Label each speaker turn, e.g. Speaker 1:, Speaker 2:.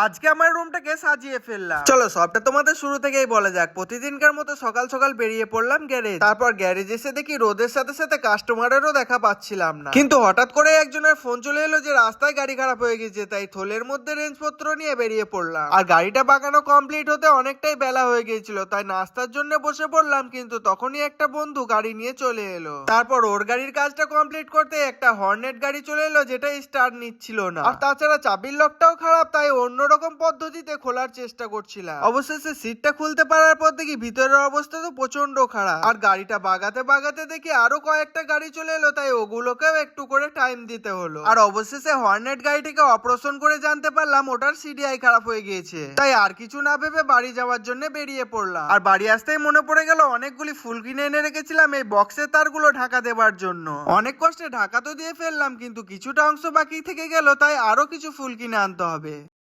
Speaker 1: আজকে আমার রুমটাকে সাজিয়ে ফেললাম। চলো সবটা তোমাদের শুরু থেকেই বলা যাক। প্রতিদিনকার মতো সকাল সকাল বেরিয়ে পড়লাম গ্যারেজ। তারপর গ্যারেজ এসে দেখি রোদের সাথে সাথে কাস্টমারেরও দেখা পাচ্ছিলাম না। কিন্তু হঠাৎ করে একজনের ফোন চলে এলো যে রাস্তায় গাড়ি খারাপ হয়ে গেছে, তাই থলের মধ্যে রেঞ্জপত্র নিয়ে বেরিয়ে পড়লাম। আর গাড়িটা বাগানো কমপ্লিট হতে অনেকটাই বেলা হয়ে গিয়েছিল, তাই নাস্তার জন্য বসে পড়লাম। কিন্তু তখনই একটা বন্ধু গাড়ি নিয়ে চলে এলো। তারপর ওর গাড়ির কাজটা কমপ্লিট করতে একটা হর্নেট গাড়ি চলে এলো, যেটা স্টার্ট নিচ্ছিল না। আর তাছাড়া চাবির লকটাও খারাপ, তাই অন্যরকম পদ্ধতিতে খোলার চেষ্টা করছিলাম। অবশেষে সিটটা খুলতে পারার পর দেখি ভিতরের অবস্থা তো প্রচন্ড খারাপ। আর গাড়িটা বাগাতে বাগাতে দেখি আরো কয়েকটা গাড়ি চলে এলো, তাই ওগুলোকেও একটু করে টাইম দিতে হলো। আর অবশেষে হর্নেট গাড়িটিকে অপারেশন করে জানতে পারলাম ওটার সিডিআই খারাপ হয়ে গিয়েছে। তাই আর কিছু না ভেবে বাড়ি যাওয়ার জন্য বেরিয়ে পড়লাম। আর বাড়ি আসতেই মনে পড়ে গেল অনেকগুলি ফুল কিনে এনে রেখেছিলাম এই বক্সের তারগুলো ঢাকা দেবার জন্য। অনেক কষ্টে ঢাকা তো দিয়ে ফেললাম, কিন্তু কিছুটা অংশ বাকি থেকে গেল, তাই আরো কিছু ফুল কিনে আনতে হবে।